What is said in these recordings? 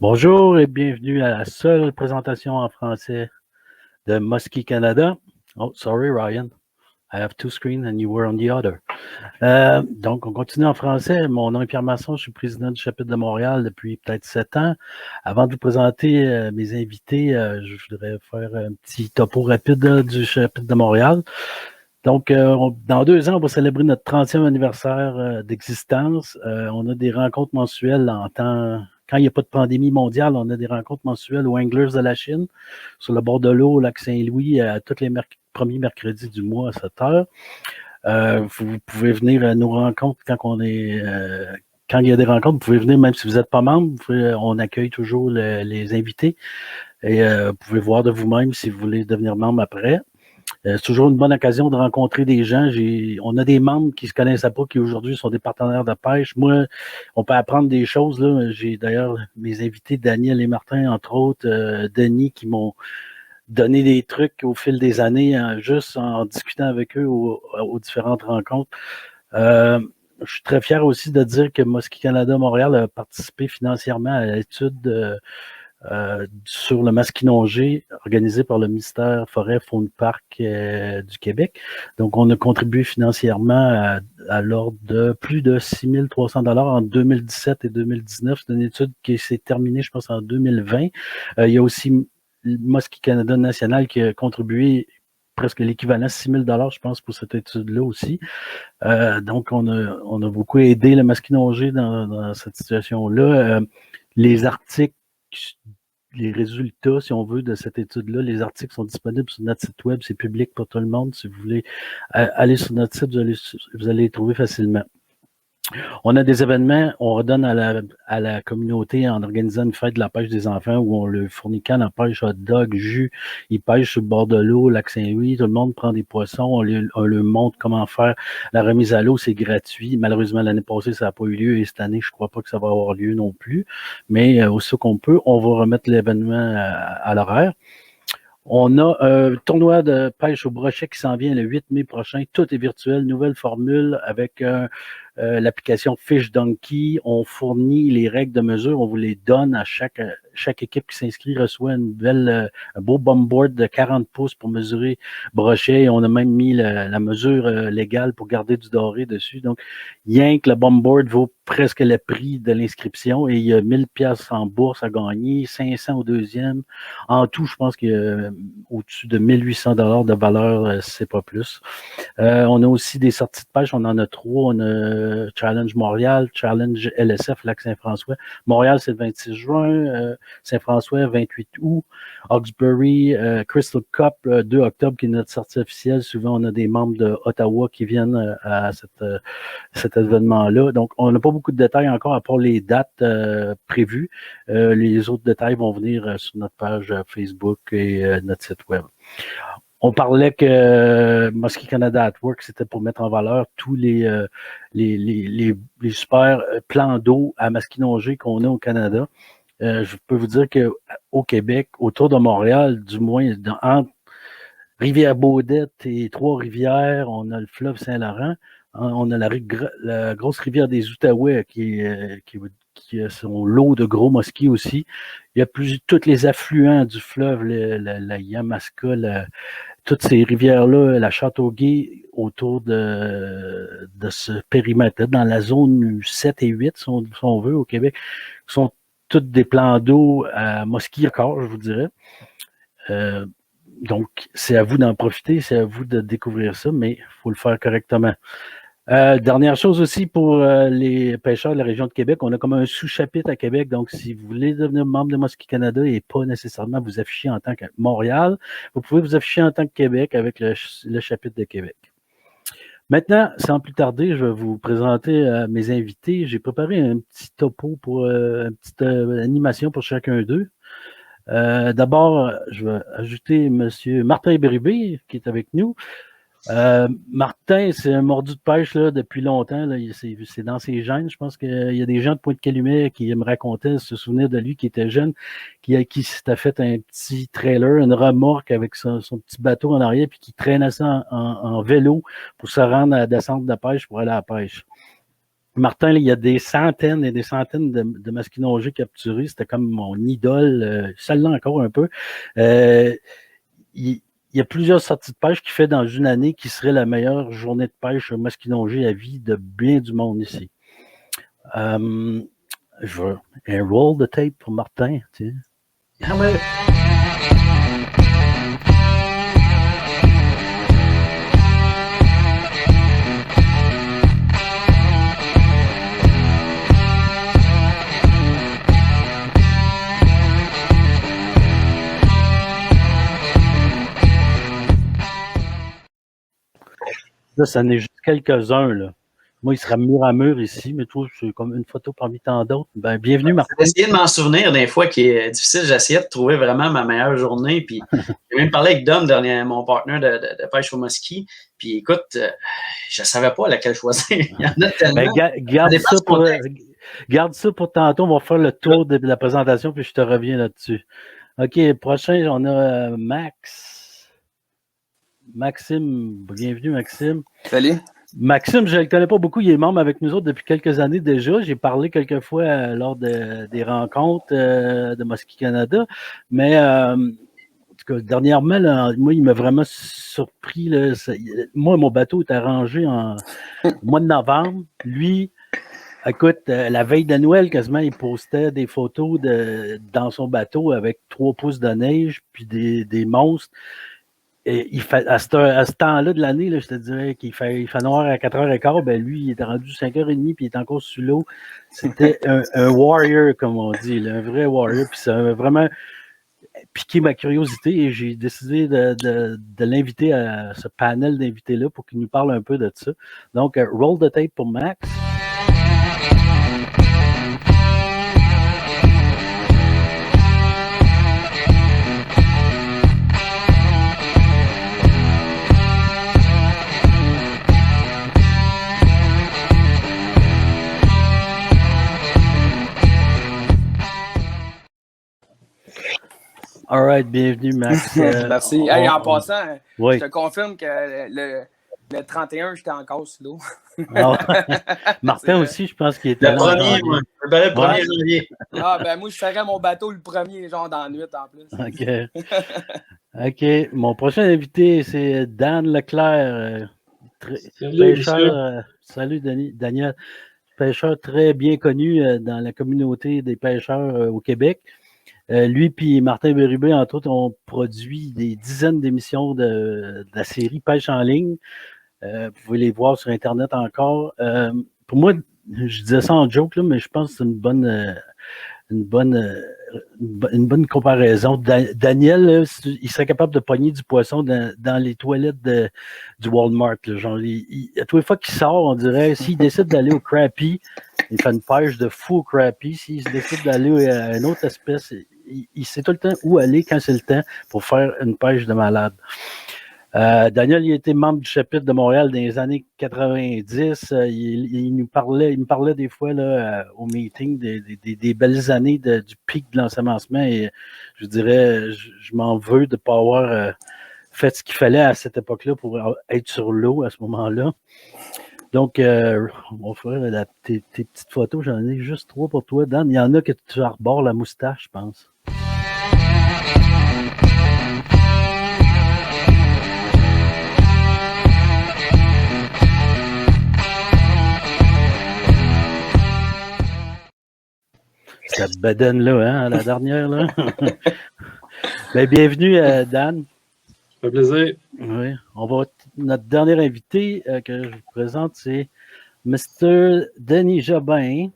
Bonjour et bienvenue à la seule présentation en français de Muskie Canada. Oh, sorry Ryan, I have two screens and you were on the other. Donc, on continue en français. Mon nom est Pierre Masson, je suis président du chapitre de Montréal depuis peut-être 7 ans. Avant de vous présenter mes invités, je voudrais faire un petit topo rapide du chapitre de Montréal. Donc, dans 2 ans, on va célébrer notre 30e anniversaire d'existence. On a des rencontres mensuelles en temps. Quand il n'y a pas de pandémie mondiale, on a des rencontres mensuelles aux Anglers de la Chine, sur le bord de l'eau, au lac Saint-Louis, tous les premiers mercredis du mois à 7 heures. Vous pouvez venir à nos rencontres quand il y a des rencontres, vous pouvez venir même si vous n'êtes pas membre. On accueille toujours les invités et vous pouvez voir de vous-même si vous voulez devenir membre après. C'est toujours une bonne occasion de rencontrer des gens. On a des membres qui ne se connaissaient pas, qui aujourd'hui sont des partenaires de pêche. Moi, on peut apprendre des choses. Là. J'ai d'ailleurs mes invités, Daniel et Martin, entre autres, Denis, qui m'ont donné des trucs au fil des années, juste en discutant avec eux aux différentes rencontres. Je suis très fier aussi de dire que Muskie Canada Montréal a participé financièrement à l'étude sur le masquinongé organisé par le ministère Forêt Faune Parc du Québec. Donc, on a contribué financièrement à l'ordre de plus de 6 300 $ en 2017 et 2019. C'est une étude qui s'est terminée, je pense, en 2020. Il y a aussi Muskie Canada National qui a contribué presque l'équivalent de 6 000 $, je pense, pour cette étude-là aussi. Donc, on a beaucoup aidé le masquinongé dans cette situation-là. Les articles, les résultats, si on veut, de cette étude-là, les articles sont disponibles sur notre site web, c'est public pour tout le monde. Si vous voulez aller sur notre site, vous allez les trouver facilement. On a des événements, on redonne à la communauté en organisant une fête de la pêche des enfants où on leur fournit canne à pêche, hot dog, jus, ils pêchent sur le bord de l'eau, lac Saint-Louis, tout le monde prend des poissons, on leur montre comment faire la remise à l'eau, c'est gratuit. Malheureusement, l'année passée, ça n'a pas eu lieu et cette année, je ne crois pas que ça va avoir lieu non plus. Mais aussi qu'on peut, on va remettre l'événement à l'horaire. On a un tournoi de pêche au brochet qui s'en vient le 8 mai prochain. Tout est virtuel, nouvelle formule avec l'application Fish Donkey. On fournit les règles de mesure, on vous les donne à chaque équipe qui s'inscrit reçoit un beau bombboard de 40 pouces pour mesurer brochet. Et on a même mis la mesure légale pour garder du doré dessus. Donc, rien que le bombboard vaut presque le prix de l'inscription et il y a 1000 pièces en bourse à gagner, 500 au deuxième. En tout, je pense qu'il y a au-dessus de 1800 $ de valeur, c'est pas plus. On a aussi des sorties de pêche, on en a 3. On a Challenge Montréal, Challenge LSF, Lac Saint-François. Montréal, c'est le 26 juin. Saint-François, 28 août. Hawkesbury, Crystal Cup, 2 octobre, qui est notre sortie officielle. Souvent, on a des membres de Ottawa qui viennent à cet événement-là. Donc, on n'a pas beaucoup de détails encore à part les dates prévues. Les autres détails vont venir sur notre page Facebook et notre site web. On parlait que Muskie Canada at Work, c'était pour mettre en valeur tous les super plans d'eau à masquinongé qu'on a au Canada. Je peux vous dire qu'au Québec, autour de Montréal, du moins entre Rivière-Baudette et Trois-Rivières, on a le fleuve Saint-Laurent, on a la grosse rivière des Outaouais qui a son lot de gros mosquits aussi. Il y a tous les affluents du fleuve, la Yamaska, toutes ces rivières-là, la Châteauguay, autour de ce périmètre-là, dans la zone 7 et 8, si on veut, au Québec, sont toutes des plans d'eau à mosquits encore, je vous dirais. Donc, c'est à vous d'en profiter, c'est à vous de découvrir ça, mais il faut le faire correctement. Dernière chose aussi pour les pêcheurs de la région de Québec, on a comme un sous-chapitre à Québec. Donc, si vous voulez devenir membre de Muskie Canada et pas nécessairement vous afficher en tant que Montréal, vous pouvez vous afficher en tant que Québec avec le chapitre de Québec. Maintenant, sans plus tarder, je vais vous présenter mes invités. J'ai préparé un petit topo pour une petite animation pour chacun d'eux. D'abord, je vais ajouter M. Martin Bérubé qui est avec nous. Martin, c'est un mordu de pêche là, depuis longtemps. Là, c'est dans ses gènes. Je pense qu'il y a des gens de Pointe-Calumet qui me racontaient, se souvenaient de lui qui était jeune, qui s'était fait un petit trailer, une remorque avec son petit bateau en arrière, puis qui traînait ça en vélo pour se rendre à la descente de pêche pour aller à la pêche. Martin, là, il y a des centaines et des centaines de masquinongés capturés. C'était comme mon idole. Ça l'est encore un peu. Il y a plusieurs sorties de pêche qui fait dans une année qui serait la meilleure journée de pêche masquinongé à vie de bien du monde ici. Je veux un roll de tape pour Martin. Tu sais. Ah ouais. Là, ça n'est juste quelques-uns, là. Moi, il sera mur à mur ici, mais toi, c'est comme une photo parmi tant d'autres. Ben, bienvenue, Martin. J'ai essayé de m'en souvenir des fois qui est difficile. J'essayais de trouver vraiment ma meilleure journée. Puis j'ai même parlé avec Dom, mon partenaire de pêche au Muskie. Puis écoute, je ne savais pas laquelle choisir. Il y en a tellement. Ben, garde ça pour tantôt. On va faire le tour de la présentation, puis je te reviens là-dessus. OK, prochain, on a Max. Maxime, bienvenue, Maxime. Salut. Maxime, je ne le connais pas beaucoup. Il est membre avec nous autres depuis quelques années déjà. J'ai parlé quelques fois lors des rencontres de Muskie Canada. Mais en tout cas, dernièrement, là, moi, il m'a vraiment surpris. Là, moi, mon bateau est arrangé en mois de novembre. Lui, écoute, la veille de Noël, quasiment, il postait des photos dans son bateau avec 3 pouces de neige puis des monstres. Et il fait, à ce temps-là de l'année, là, je te dirais qu'il fait noir à 4h15, ben lui, il était rendu 5h30 puis il est encore sous l'eau. C'était un warrior, comme on dit, là, un vrai warrior. Puis ça a vraiment piqué ma curiosité et j'ai décidé de l'inviter à ce panel d'invités-là pour qu'il nous parle un peu de ça. Donc, roll the tape pour Max. All right, bienvenue, Max. Merci. Hey, en passant, oui. Je te confirme que le 31, j'étais encore sous l'eau. Martin aussi, je pense qu'il était le premier, moi. Je le 1er janvier. Ah, ben moi, je ferais mon bateau le premier, genre dans la nuit en plus. OK. Mon prochain invité, c'est Dan Leclerc. Salut, pêcheur. Salut, Daniel. Pêcheur très bien connu dans la communauté des pêcheurs au Québec. Lui et Martin Bérubé, entre autres, ont produit des dizaines d'émissions de la série Pêche en ligne. Vous pouvez les voir sur Internet encore. Pour moi, je disais ça en joke, là, mais je pense que c'est une bonne comparaison. Daniel, là, il serait capable de pogner du poisson dans les toilettes du Walmart. Là, genre, à toutes les fois qu'il sort, on dirait, s'il décide d'aller au crappie, il fait une pêche de fou au crappie. S'il décide d'aller à une autre espèce, il sait tout le temps où aller quand c'est le temps pour faire une pêche de malade. Daniel, il était membre du chapitre de Montréal dans les années 90. Il me parlait des fois là, au meeting des belles années du pic de l'ensemencement. Et je dirais, je m'en veux de ne pas avoir fait ce qu'il fallait à cette époque-là pour être sur l'eau à ce moment-là. Donc, on va faire tes petites photos. J'en ai juste 3 pour toi, Dan. Il y en a que tu arbores la moustache, je pense. Cette bedaine-là, hein, la dernière, là. Ben, bienvenue, Dan. Ça fait plaisir. Oui. Notre dernier invité que je vous présente, c'est Mr. Denis Jobin.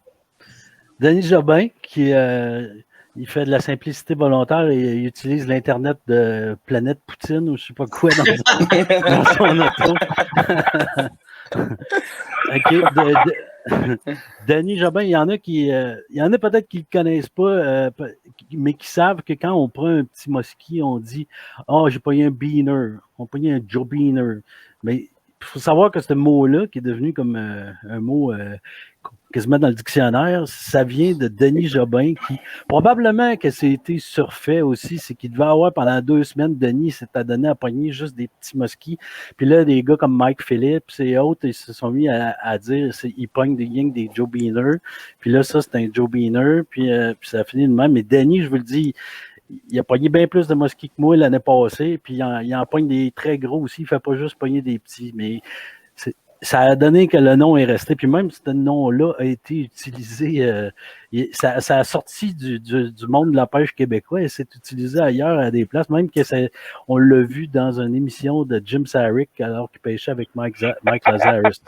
Denis Jobin, qui il fait de la simplicité volontaire et il utilise l'Internet de Planète Poutine ou je ne sais pas quoi dans son auto. OK. Denis Jobin, il y en a peut-être qui ne le connaissent pas, mais qui savent que quand on prend un petit mosquit, on dit « Ah, j'ai pogné un beaner, on pogné un Joe Beaner ». Mais faut savoir que ce mot-là, qui est devenu comme un mot quasiment dans le dictionnaire, ça vient de Denis Jobin, qui probablement que c'était surfait aussi, c'est qu'il devait avoir pendant 2 semaines, Denis s'était donné à pogner juste des petits muskies. Puis là, des gars comme Mike Phillips et autres, ils se sont mis à dire ils pognent des Joe Beaner. Puis là, ça, c'est un Joe Beaner. Puis ça a fini de même. Mais Denis, je vous le dis, il a pogné bien plus de muskies que moi l'année passée. Puis il en pogne des très gros aussi. Il ne fait pas juste pogner des petits. Mais ça a donné que le nom est resté. Puis même ce nom-là a été utilisé, ça a sorti du monde de la pêche québécois et c'est utilisé ailleurs à des places. Même que on l'a vu dans une émission de Jim Sarrick alors qu'il pêchait avec Mike Lazarus.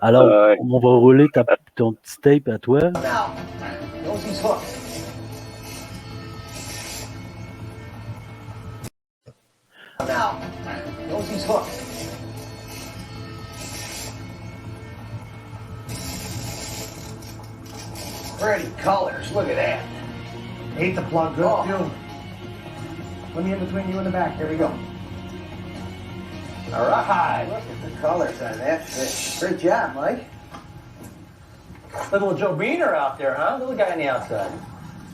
Alors, on va rouler ton petit tape à toi. Pretty colors, look at that. Ate the plug good too. Let me in between you and the back, there we go. All right, look at the colors on that fish. Great job, Mike. Little Joe Beaner out there, huh? Little guy on the outside.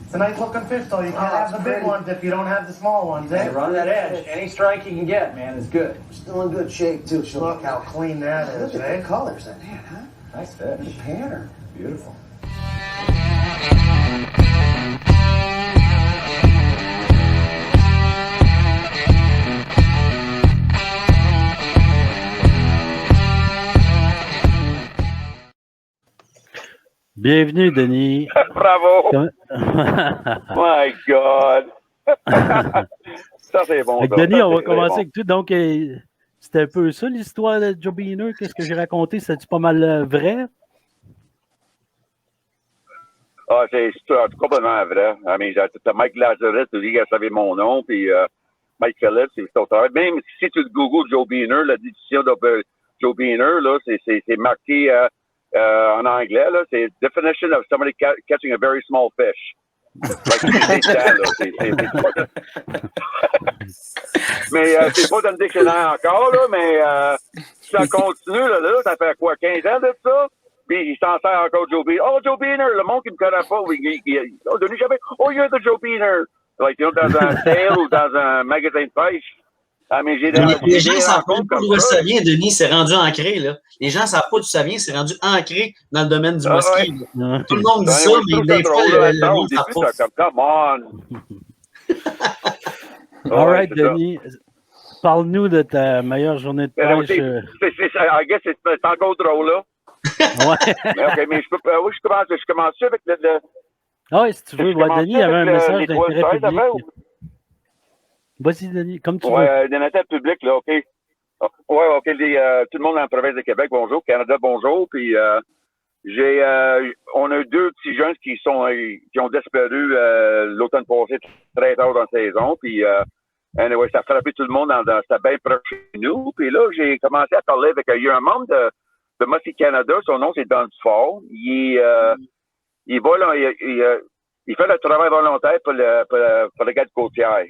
It's a nice looking fish though, you can't have the big ones if you don't have the small ones, eh? Hey, run that edge. Any strike you can get, man, is good. Still in good shape too, so look how clean that is, Look at eh? the colors on that, huh? Nice fish. The pattern. Beautiful. Bienvenue, Denis. Bravo! My God! Ça, c'est bon. Avec Denis, on va commencer avec tout. Donc, c'était un peu ça l'histoire de Joe Beaner. Qu'est-ce que j'ai raconté? C'est-tu pas mal vrai? Ah, c'est complètement vrai. C'était Mike Lazarus, lui, il savait mon nom, puis Mike Phillips, c'est auteur. Même si tu googles Joe Beaner, la définition de Joe Beaner, là, c'est marqué en anglais, là, c'est Definition of somebody catching a very small fish. Mais c'est pas dans le dictionnaire encore, là, mais ça continue, là, ça fait quoi, 15 ans de ça? Puis il s'en sert encore Joe Beaner. Oh, Joe Beaner, le monde qui me connaît pas, Denis Jobin, oh, you're the Joe Beaner. Like, dans un sale ou dans un magasin de pêche. Ah, mais j'ai les gens ne savent pas d'où ça vient, Denis, c'est rendu ancré, là. Les gens ne savent pas d'où ça vient, c'est rendu ancré dans le domaine du musky. Ouais. Tout le monde dit ça, mais des fois, le monde ne sait pas. Come on! All right, Denis. Parle-nous de ta meilleure journée de pêche. I guess c'est encore drôle, là. Ouais. OK, mais je commence avec le... Ah oui, si tu veux. Denis, il y avait un message d'intérêt public. Vas-y, Denis, comme tu veux. Oui, d'intérêt public, là, OK. Oui, OK. Tout le monde dans la province de Québec, bonjour. Canada, bonjour. Puis, on a 2 petits jeunes qui ont disparu l'automne passé, très tard dans la saison. Puis, anyway, ça a frappé tout le monde c'était bien proche de nous. Puis là, j'ai commencé à parler avec il y a un membre de Muskie Canada. Son nom, c'est Don Dufort. Il va là, il fait le travail volontaire pour le garde côtière.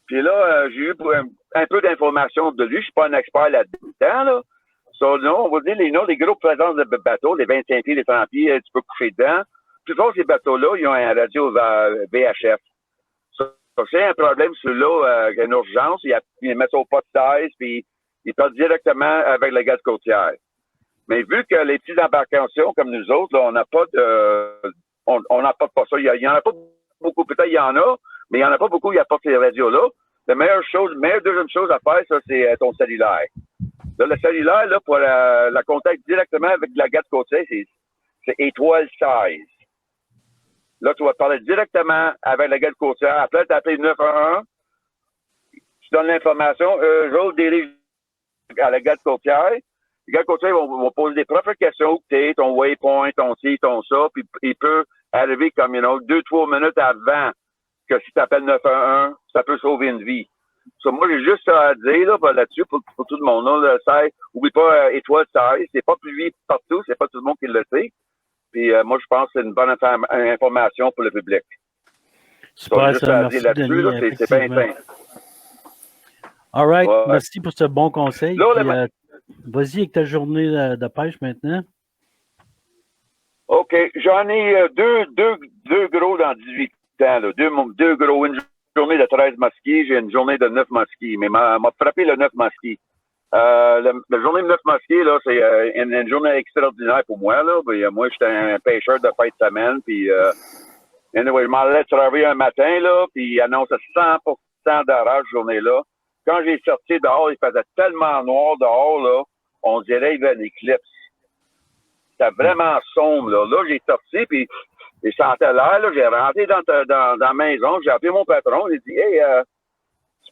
Puis là, j'ai eu un peu d'informations de lui. Je suis pas un expert là-dedans, là. Non, on va dire les gros présences de bateaux, les 25 pieds, les 30 pieds, tu peux coucher dedans. Plus fort, ces bateaux-là, ils ont un radio VHF. C'est un problème sur l'eau, il y a une urgence, ils mettent au pas de 16, puis ils partent directement avec la garde côtière. Mais vu que les petites embarcations comme nous autres, là, on n'a pas pas ça. Il y en a pas beaucoup, peut-être il y en a, mais il n'y en a pas beaucoup, il n'y a pas ces radios-là. La meilleure deuxième chose à faire, ça, c'est ton cellulaire. Là, le cellulaire, là, pour la contact directement avec la garde côtière, c'est étoile 16. Là, tu vas parler directement avec la garde côtière. Après, tu appelles 911. Tu donnes l'information. Eux autres dirigent à la garde côtière. Les gardes côtières vont poser des propres questions. Où t'es, ton waypoint, ton ci, ton ça. Puis, il peut arriver comme, 2-3 minutes avant que si tu appelles 911, ça peut sauver une vie. Moi, j'ai juste à dire là-dessus pour tout le monde. Là, le 16, oublie pas étoile 16. C'est pas publié partout. C'est pas tout le monde qui le sait. Puis moi, je pense que c'est une bonne information pour le public. Super, ça, merci, Denis, c'est bien simple. All right, merci pour ce bon conseil. Là, puis, vas-y avec ta journée de pêche maintenant. OK. J'en ai deux gros dans 18 ans. Là. Deux gros. Une journée de 13 musky, j'ai une journée de 9 musky. Mais m'a frappé le 9 musky. La journée de 9 musky, là, c'est une journée extraordinaire pour moi. Là. Moi, j'étais un pêcheur de fin de semaine. Puis, anyway, je m'en allais travailler un matin, là, puis il annonçait 100% d'orage cette journée-là. Quand j'ai sorti dehors, il faisait tellement noir dehors, là, on dirait qu'il y avait une éclipse. C'était vraiment sombre, là. Là, j'ai sorti, puis je sentais l'air, là. J'ai rentré dans la maison, j'ai appelé mon patron, j'ai dit, hey,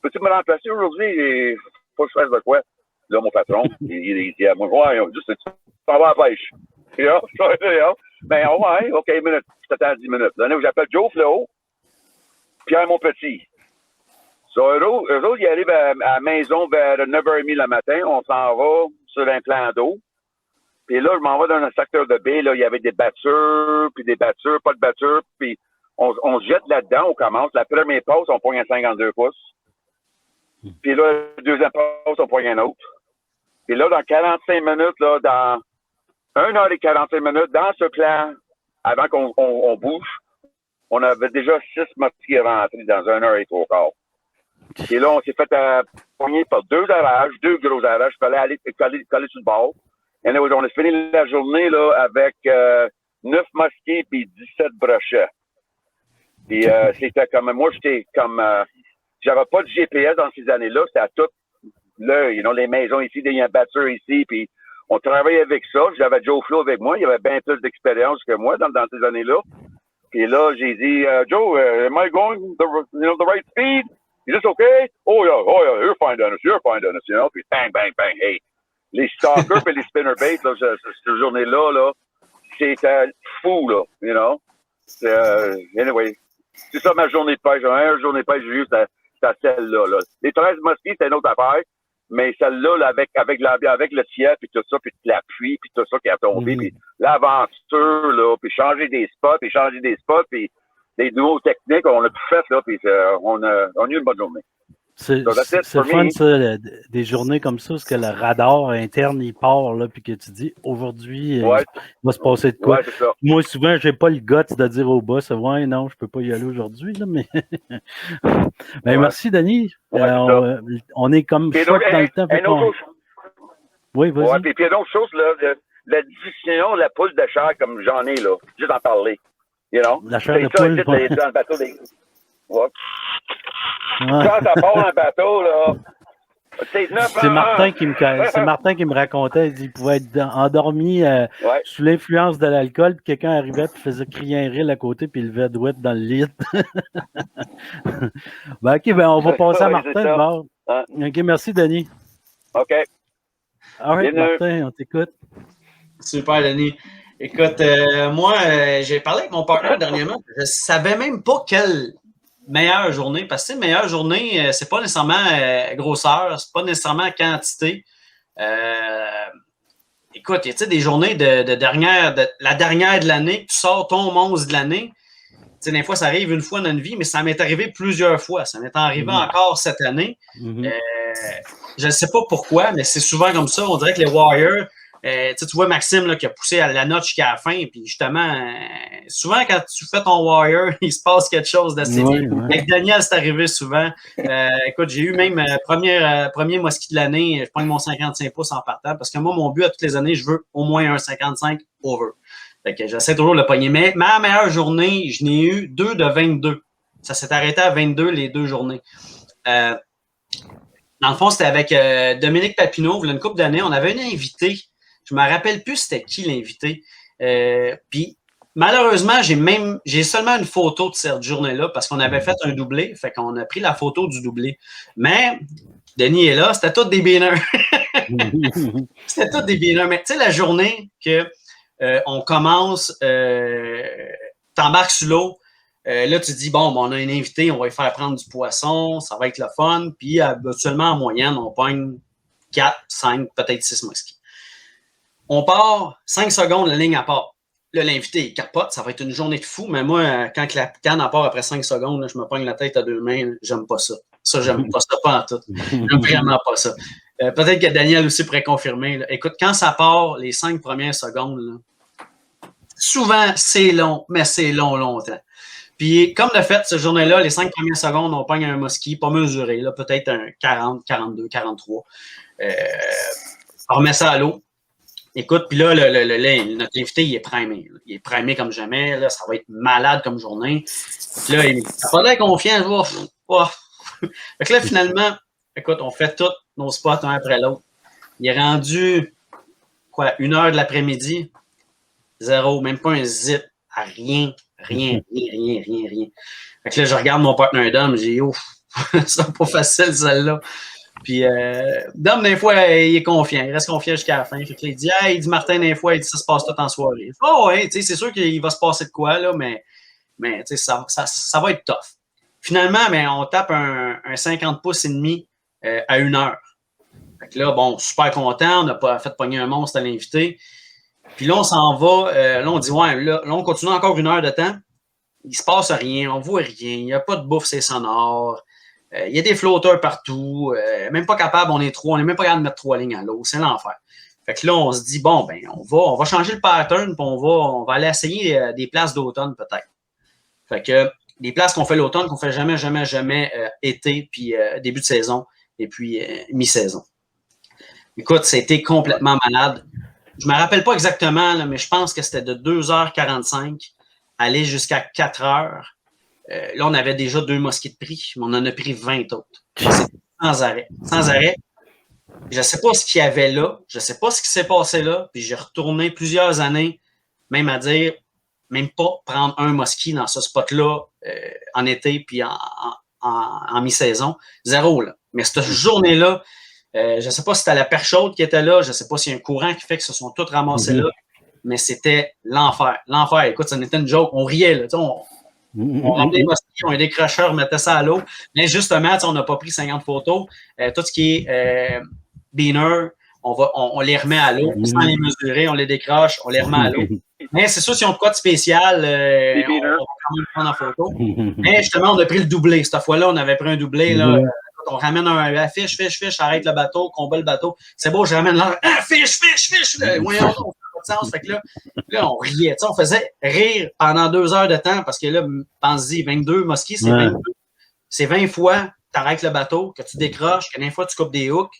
peux-tu me remplacer aujourd'hui? Faut que je fasse de quoi? Là, mon patron, il dit à moi, ouais, juste, tu t'en vas à la pêche. Ben, ouais, OK, minute. Je t'attends 10 minutes. Là, j'appelle Joe Fleau, Pierre Monpetit. So, eux autres, ils arrivent à la maison vers 9h30 le matin. On s'en va sur un plan d'eau. Puis là, je m'en vais dans un secteur de baie. Là, il y avait des battures, puis des battures, pas de battures. Puis on se jette là-dedans, on commence. La première passe, on pogne un 52 pouces. Puis là, la deuxième passe, on pogne un autre. Puis là, dans 45 minutes, là, dans 1h45 minutes, dans ce plan, avant qu'on bouge, on avait déjà 6 musqués rentrés dans 1h03. Et là, on s'est fait pogner par deux gros arages. Il fallait aller coller sur le bord. Et là, on a fini la journée là, avec 9 musqués et 17 brochets. Puis c'était comme, moi, j'étais comme, j'avais pas de GPS dans ces années-là. C'était à tout l'œil. Les maisons ici, il y a un batteur ici, puis on travaillait avec ça. J'avais Joe Flo avec moi. Il avait bien plus d'expérience que moi dans ces années-là. Puis là, j'ai dit, Joe, am I going the right speed? Is this okay? Oh yeah, you're fine, Dennis, Puis bang, bang, bang, hey. Les stalkers et les spinnerbaits, là, cette journée-là, là, c'était fou, là, Anyway, c'est ça ma journée de pêche. Une journée de pêche, j'ai eu, c'était celle-là, là. Les 13 musqués, c'était une autre affaire. Mais celle-là, là, avec le ciel, puis tout ça, puis la pluie, puis tout ça qui a tombé, puis l'aventure, là, puis changer des spots, puis des nouveaux techniques, on a tout fait, là, puis on a eu une bonne journée. C'est le fun, ça, des journées comme ça, parce que le radar interne, il part, là, puis que tu dis, aujourd'hui, il va se passer de quoi? Ouais, moi, souvent, j'ai pas le guts de dire au boss, ouais, non, je peux pas y aller aujourd'hui, là, mais... merci, Denis. On est comme short dans le temps. Oui, vas-y. Ouais, puis il y a d'autres choses, là, la discussion, la poule de chair, comme j'en ai, là, juste en parler. La chair de poule. Dans le bateau des... Ouais. Quand ça part un bateau, là, c'est Martin qui me racontait, il pouvait être endormi sous l'influence de l'alcool, puis quelqu'un arrivait et faisait crier un rire à côté, puis il levait douette dans le lit. OK, on va passer à Martin. OK, merci, Denis. OK. All right, Martin, on t'écoute. Super, Denis. Écoute, moi, j'ai parlé avec mon partenaire dernièrement. Je ne savais même pas quelle meilleure journée. Parce que, meilleure journée, c'est pas nécessairement grosseur, c'est pas nécessairement quantité. Écoute, il y a des journées de la dernière de l'année, que tu sors ton 11 de l'année. Des fois, ça arrive une fois dans une vie, mais ça m'est arrivé plusieurs fois. Ça m'est arrivé encore cette année. Je ne sais pas pourquoi, mais c'est souvent comme ça. On dirait que les Warriors, tu vois Maxime là, qui a poussé à la note jusqu'à la fin, puis justement, souvent quand tu fais ton Warrior, il se passe quelque chose d'assez bien. Avec Daniel, c'est arrivé souvent. Écoute, j'ai eu même premier mosquit de l'année, je prends mon 55 pouces en partant, parce que moi, mon but à toutes les années, je veux au moins un 55 over. Fait que j'essaie toujours de le pogner. Mais ma meilleure journée, je n'ai eu 2 de 22. Ça s'est arrêté à 22 les 2 journées. Dans le fond, c'était avec Dominique Papineau, il y a une couple d'années. On avait une invitée. Je ne me rappelle plus c'était qui l'invité. Puis, malheureusement, j'ai seulement une photo de cette journée-là parce qu'on avait fait un doublé. Fait qu'on a pris la photo du doublé. Mais, Denis est là, c'était tous des beaners. C'était tous des beaners. Mais tu sais, la journée que on commence, t'embarques sur l'eau, là, tu te dis, bon, on a un invité, on va lui faire prendre du poisson, ça va être le fun. Puis, habituellement, en moyenne, on pogne 4, 5, peut-être 6 mosquits. On part, 5 secondes, la ligne à part. Là, l'invité, il capote, ça va être une journée de fou, mais moi, quand la canne à part après 5 secondes, là, je me pogne la tête à 2 mains, j'aime pas ça. Ça, j'aime pas ça, pas en tout. J'aime vraiment pas ça. Peut-être que Daniel aussi pourrait confirmer. Là. Écoute, quand ça part, les 5 premières secondes, là, souvent, c'est long, mais c'est longtemps. Puis, comme de fait, cette journée-là, les 5 premières secondes, on pogne un musky, pas mesuré, là, peut-être un 40, 42, 43. On remet ça à l'eau. Écoute, puis là, notre invité, il est primé. Là. Il est primé comme jamais. Là, ça va être malade comme journée. Puis là, il n'a pas l'air confiant. Fait que là, finalement, écoute, on fait tous nos spots un après l'autre. Il est rendu, 1h de l'après-midi. 0, même pas un zip, à rien. Fait que là, je regarde mon partenaire d'homme, j'ai dit, ouf, c'est pas facile celle-là. Puis, Dom, des fois, il est confiant, il reste confiant jusqu'à la fin. Fait que là, il dit, il dit Martin, des fois, il dit, ça se passe tout en soirée. Ouais, tu sais, c'est sûr qu'il va se passer de quoi, là, mais tu sais, ça va être tough. Finalement, on tape un 50 pouces et demi à 1 heure. Fait que là, bon, super content, on n'a pas fait pogner un monstre à l'invité. Puis là, on s'en va. Là, on dit, là, on continue encore 1 heure de temps. Il se passe rien, on voit rien. Il n'y a pas de bouffe, c'est sonore. Il y a des flotteurs partout. Même pas capable, on est même pas capable de mettre 3 lignes à l'eau. C'est l'enfer. Fait que là, on se dit, bon, on va changer le pattern, puis on va aller essayer des places d'automne, peut-être. Fait que des places qu'on fait l'automne, qu'on fait jamais été, puis début de saison, et puis mi-saison. Écoute, c'était complètement malade. Je ne me rappelle pas exactement, là, mais je pense que c'était de 2h45 aller jusqu'à 4h. Là, on avait déjà 2 mosquées de prix, mais on en a pris 20 autres. C'était sans arrêt. Sans arrêt. Je ne sais pas ce qu'il y avait là. Je ne sais pas ce qui s'est passé là. Puis j'ai retourné plusieurs années, même à dire, même pas prendre un mosquée dans ce spot-là en été puis en mi-saison. 0, là. Mais cette journée-là, je ne sais pas si c'était la perche chaude qui était là, je ne sais pas s'il y a un courant qui fait que se sont tous ramassés là, mais c'était l'enfer. L'enfer, écoute, ça n'était une joke. On riait, là. On ramenait les mosquées, on a des crocheurs, on mettait ça à l'eau. Mais justement, on n'a pas pris 50 photos. Tout ce qui est beaner, on les remet à l'eau. Sans les mesurer, on les décroche, on les remet à l'eau. Mais c'est sûr, si on a de quoi de spécial, on va quand même prendre en photo. Mais justement, on a pris le doublé. Cette fois-là, on avait pris un doublé. Là, on ramène un fiche, arrête le bateau, combat le bateau. C'est beau, je ramène l'heure. Fiche. Oui, on n'a pas de sens. Fait que là, on riait. On faisait rire pendant 2 heures de temps parce que là, pense-y, 22 mosquées, c'est 22. C'est 20 fois tu arrêtes le bateau, que tu décroches, que des fois tu coupes des hooks,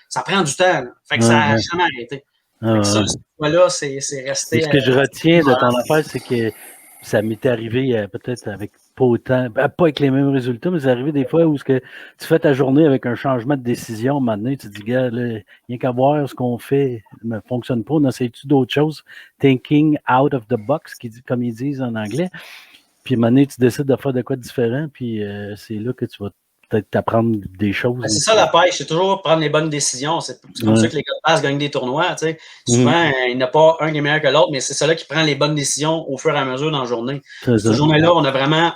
ça prend du temps. Là. Fait que ça n'a jamais arrêté. Ça, cette fois-là, c'est resté. Ce que je retiens de ton affaire, c'est que ça m'était arrivé peut-être avec pas autant, pas avec les mêmes résultats, mais c'est arrivé des fois où tu fais ta journée avec un changement de décision. Maintenant, tu te dis, gars, il n'y a qu'à voir ce qu'on fait ne fonctionne pas. On essaie-tu d'autres choses? Thinking out of the box, comme ils disent en anglais. Puis maintenant, tu décides de faire de quoi de différent, puis c'est là que tu vas peut-être t'apprendre des choses. C'est ça la pêche, c'est toujours prendre les bonnes décisions. C'est comme ça que les gars de passe gagnent des tournois. Tu sais. Souvent, il n'y en a pas un qui est meilleur que l'autre, mais c'est ça là qui prend les bonnes décisions au fur et à mesure dans la journée. Cette journée-là, on a vraiment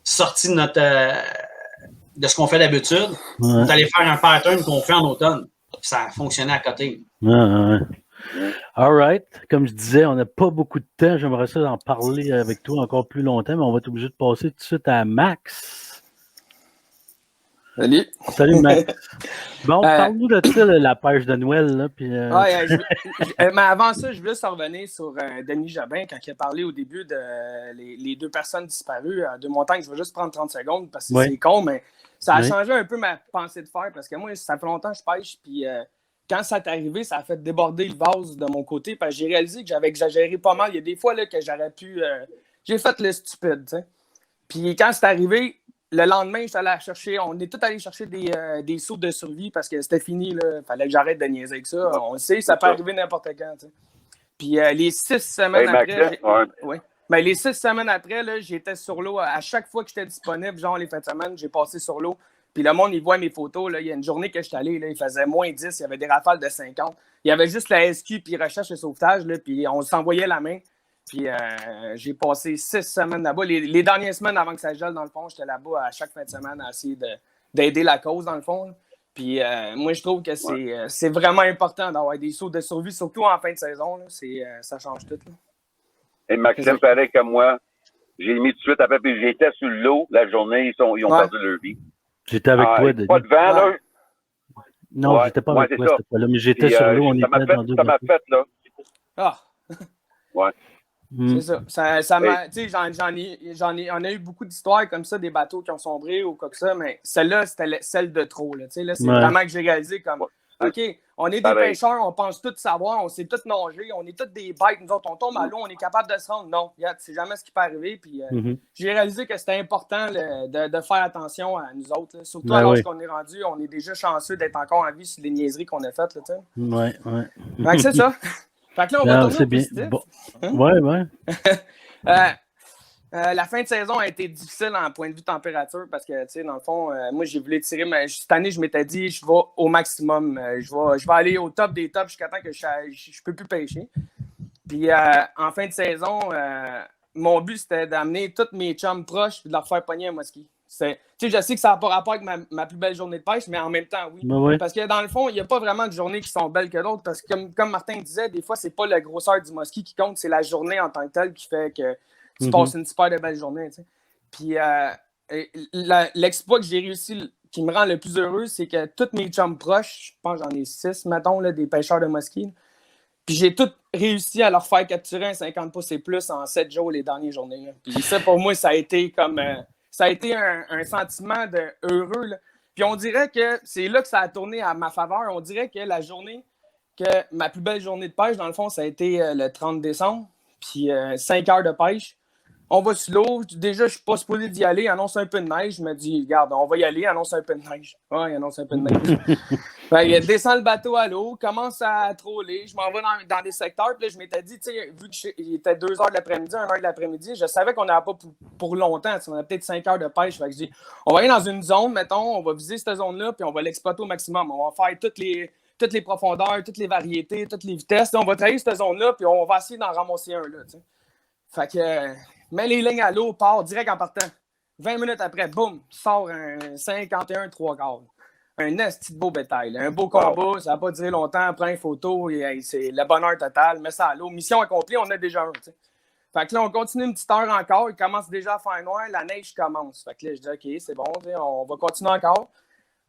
sorti de ce qu'on fait d'habitude. On est allé faire un pattern qu'on fait en automne. Ça a fonctionné à côté. All right. Comme je disais, on n'a pas beaucoup de temps. J'aimerais ça en parler avec toi encore plus longtemps, mais on va être obligé de passer tout de suite à Max. Salut, Max. Bon, parle-nous de ça, la pêche de Noël. Là, puis, mais avant ça, je voulais juste revenir sur Denis Jobin quand il a parlé au début de les 2 personnes disparues de montagne. Je vais juste prendre 30 secondes parce que c'est con, mais ça a changé un peu ma pensée de faire parce que moi, ça fait longtemps que je pêche. Puis quand ça est arrivé, ça a fait déborder le vase de mon côté parce que j'ai réalisé que j'avais exagéré pas mal. Il y a des fois là, que j'aurais pu. J'ai fait le stupide. T'sais. Puis quand c'est arrivé, le lendemain, on est tous allés chercher des sauts de survie parce que c'était fini. Il fallait que j'arrête de niaiser avec ça. On le sait, ça peut arriver n'importe quand. T'sais. Puis les 6 semaines après. Mais les 6 semaines après, là, j'étais sur l'eau. À chaque fois que j'étais disponible, genre les fins de semaine, j'ai passé sur l'eau. Puis le monde, il voit mes photos. Là. Il y a une journée que je suis allé, là, il faisait moins 10, il y avait des rafales de 50. Il y avait juste la SQ puis recherche et sauvetage. Là, puis on s'envoyait la main. Puis j'ai passé 6 semaines là-bas. Les dernières semaines avant que ça gèle, dans le fond, j'étais là-bas à chaque fin de semaine à essayer d'aider la cause, dans le fond. Là. Puis moi, je trouve que c'est vraiment important d'avoir des sauts de survie, surtout en fin de saison. Là. Ça change tout. Là. Et Maxime, pareil comme moi, j'ai mis tout de suite après, puis j'étais sur l'eau la journée, ils ont perdu leur vie. J'étais avec toi, Denis. Pas de vent, là. Non, j'étais pas avec toi cette fois-là, mais j'étais sur l'eau, on était dans deux. Ça m'a fait, là. Ah! Ouais. C'est ça. Ça m'a, tu sais, on a eu beaucoup d'histoires comme ça, des bateaux qui ont sombré ou quoi que ça, mais celle-là, c'était celle de trop. Là, c'est vraiment que j'ai réalisé comme, OK, on est des pêcheurs, on pense tout savoir, on sait tout nager, on est tous des bêtes, nous autres, on tombe à l'eau, on est capable de se rendre. Non, c'est jamais ce qui peut arriver. Puis j'ai réalisé que c'était important de faire attention à nous autres. Là. Surtout à l'âge qu'on est rendu, on est déjà chanceux d'être encore en vie sur les niaiseries qu'on a faites. Ouais. Fait que c'est ça. Fait que là, on va tourner au positif. Bon. Ouais. La fin de saison a été difficile en point de vue température parce que, tu sais, dans le fond, moi, j'ai voulu tirer, mais cette année, je m'étais dit, je vais au maximum. Je vais aller au top des tops jusqu'à temps que je ne peux plus pêcher. Puis, en fin de saison, mon but, c'était d'amener tous mes chums proches et de leur faire pogner un musky. Tu sais, je sais que ça n'a pas rapport avec ma plus belle journée de pêche, mais en même temps, oui. Oui. Parce que dans le fond, il n'y a pas vraiment de journées qui sont belles que d'autres. Parce que, comme Martin disait, des fois, c'est pas la grosseur du musky qui compte, c'est la journée en tant que telle qui fait que tu passes une super de belle journée. Tu sais. Puis, l'exploit que j'ai réussi, qui me rend le plus heureux, c'est que tous mes chums proches, je pense que j'en ai 6, mettons, là, des pêcheurs de musky, puis j'ai tout réussi à leur faire capturer un 50 pouces et plus en 7 jours les dernières journées. Là. Puis ça, pour moi, ça a été comme... ça a été un sentiment de heureux. Là. Puis on dirait que c'est là que ça a tourné à ma faveur. On dirait que la journée, ma plus belle journée de pêche, dans le fond, ça a été le 30 décembre. Puis 5 heures de pêche. On va sur l'eau. Déjà, je ne suis pas supposé d'y aller. Annonce un peu de neige. Je me dis, regarde, on va y aller. Annonce un peu de neige. Ouais, annonce un peu de neige. Il descend le bateau à l'eau, commence à troller. Je m'en vais dans des secteurs. Puis là, je m'étais dit, tu sais, vu qu'il était 2 heures de l'après-midi, 1 heure de l'après-midi, je savais qu'on n'avait pas pour longtemps. On avait peut-être 5 heures de pêche. Fait que je dis, on va aller dans une zone, mettons, on va viser cette zone-là, puis on va l'exploiter au maximum. On va faire toutes les profondeurs, toutes les variétés, toutes les vitesses. On va travailler cette zone-là, puis on va essayer d'en ramasser un. Là, t'sais. Fait que, mets les lignes à l'eau, part direct en partant. 20 minutes après, boum, sort un 51 3/4. Un esti de beau bétail. Là. Un beau combat, ça n'a pas duré longtemps. Prends une photo, et c'est le bonheur total. Mets ça à l'eau. Mission accomplie, on a déjà un. T'sais. Fait que là, on continue une petite heure encore. Il commence déjà à faire noir. La neige commence. Fait que là, je dis, OK, c'est bon. On va continuer encore.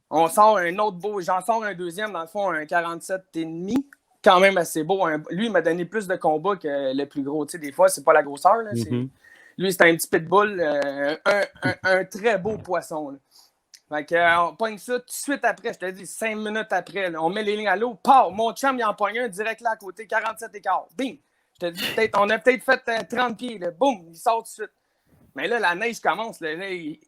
On sort un autre beau. J'en sors un deuxième, dans le fond, un 47,5. Quand même assez beau. Lui, il m'a donné plus de combats que le plus gros. Des fois, c'est pas la grosseur. Là, lui, c'est un petit pitbull. Un très beau poisson. Là. Fait qu'on pogne ça tout de suite après. Je te dis, 5 minutes après. Là, on met les lignes à l'eau. Pow! Mon chum, il en pogne un direct là à côté. 47 écarts. Bing! Je te dis, on a peut-être fait 30 pieds. Là. Boum! Il sort tout de suite. Mais là, la neige commence. Là, il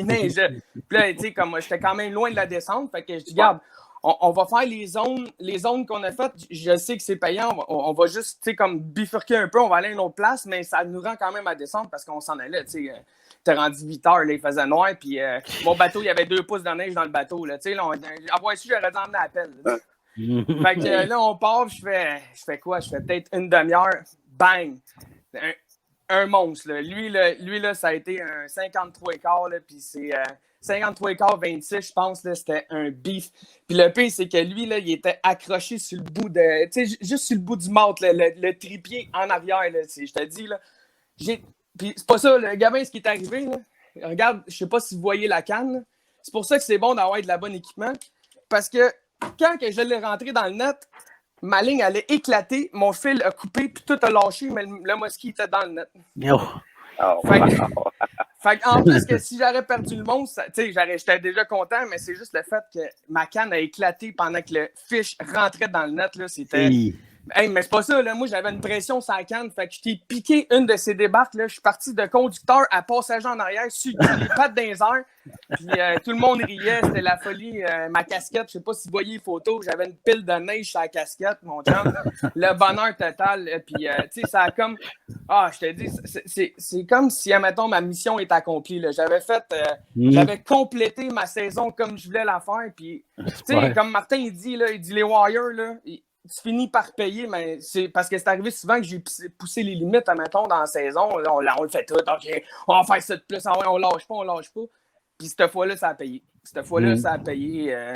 neige. Puis là, tu sais, comme moi, j'étais quand même loin de la descente. Fait que je dis, regarde, on va faire les zones qu'on a faites. Je sais que c'est payant. On va juste, tu sais, comme bifurquer un peu. On va aller à une autre place, mais ça nous rend quand même à descendre parce qu'on s'en allait, tu sais. T'es rendu 8 heures, là, il faisait noir, puis mon bateau, il y avait 2 pouces de neige dans le bateau, là, tu sais, avoir su, j'aurais dû emmener à l'appel. Fait que là, on part, je fais quoi? Je fais peut-être une demi-heure, bang! Un monstre, là. Lui, là, ça a été un 53 écarts, là, puis c'est 53 écarts, 26, je pense, là, c'était un beef. Puis le pire, c'est que lui, là, il était accroché sur le bout de, tu sais, juste sur le bout du mât, le tripied en arrière, là, je te dis, là, Puis c'est pas ça, le gamin, ce qui est arrivé, là. Regarde, je sais pas si vous voyez la canne, là. C'est pour ça que c'est bon d'avoir de la bonne équipement. Parce que quand que je l'ai rentré dans le net, ma ligne allait éclater, mon fil a coupé, puis tout a lâché, mais le musky était dans le net. Fait en plus que si j'aurais perdu le monstre, tu sais, j'étais déjà content, mais c'est juste le fait que ma canne a éclaté pendant que le fish rentrait dans le net, là, c'était... Hey, mais c'est pas ça, là. Moi, j'avais une pression sur la canne. Fait que je t'ai piqué une de ces débarques, là. Je suis parti de conducteur à passager en arrière, sur les pattes dans les airs. Puis tout le monde riait. C'était la folie. Ma casquette, je sais pas si vous voyez les photos, j'avais une pile de neige sur la casquette, mon chum. Le bonheur total. Puis, tu sais, ça a comme... Ah, je te dis, c'est comme si, admettons, ma mission est accomplie, là. J'avais complété ma saison comme je voulais la faire. Puis, tu sais, comme Martin, il dit, les Warriors, là... Tu finis par payer, mais c'est parce que c'est arrivé souvent que j'ai poussé les limites, admettons, dans la saison. Là, on le fait tout, OK, on va faire ça de plus, on lâche pas. Puis cette fois-là, ça a payé.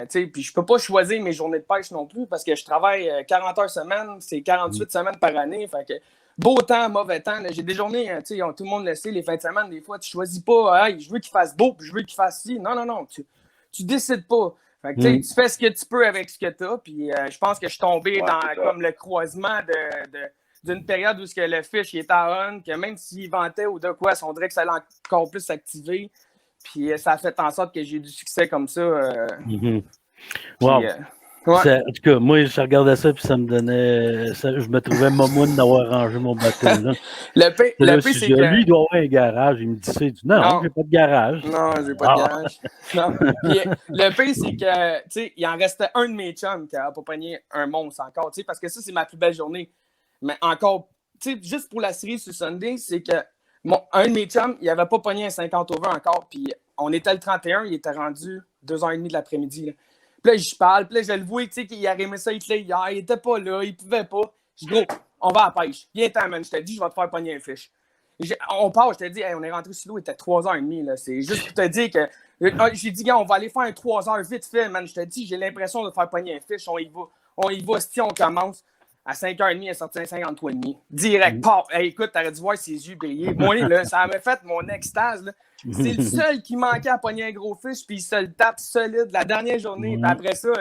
Puis je peux pas choisir mes journées de pêche non plus parce que je travaille 40 heures semaine, c'est 48 semaines par année. Fait que beau temps, mauvais temps. Là, j'ai des journées, tout le monde le sait, les fins de semaine, des fois, tu choisis pas, hey, je veux qu'il fasse beau, puis je veux qu'il fasse ci. Non, tu décides pas. Fait que, tu fais ce que tu peux avec ce que tu as. Puis je pense que je suis tombé dans comme le croisement d'une période où le fish il était à on, que même s'il ventait ou de quoi, on dirait que ça allait encore plus s'activer. Puis ça a fait en sorte que j'ai eu du succès comme ça. Wow. Puis, ouais. En tout cas, moi, je regardais ça, puis ça me donnait. Je me trouvais momoune d'avoir rangé mon bateau. Là. Le pire, c'est que. Lui, il doit avoir un garage. Il me dit ça. Il dit non, j'ai pas de garage. Non, j'ai pas de garage. Non. Puis, le pire, c'est que, tu sais, il en restait un de mes chums qui a pas pogné un monstre encore, tu sais, parce que ça, c'est ma plus belle journée. Mais encore, tu sais, juste pour la série sur Sunday, c'est que un de mes chums, il avait pas pogné un 50 over encore, puis on était le 31, il était rendu 2h30 de l'après-midi, là. Puis là, je parle, puis là, je le vois, tu sais, qu'il a aimé ça, il était pas là, il pouvait pas. Je dis, gros, on va à la pêche. Viens-t'en, man, je te dis, je vais te faire pogner un fish. On part, je te dis, hey, on est rentré sur l'eau, il était 3h30, là. C'est juste pour te dire que. J'ai dit, gars, on va aller faire un 3h vite fait, man. Je te dis, j'ai l'impression de faire pogner un fish, on y va, si on commence. À 5h30, il est sorti un 53,5. Direct, paf! Hey, écoute, t'aurais dû voir ses yeux briller. Moi, là, ça m'a fait mon extase. Là. C'est le seul qui manquait à pogner un gros fish, puis il se le tape solide la dernière journée. Puis après ça,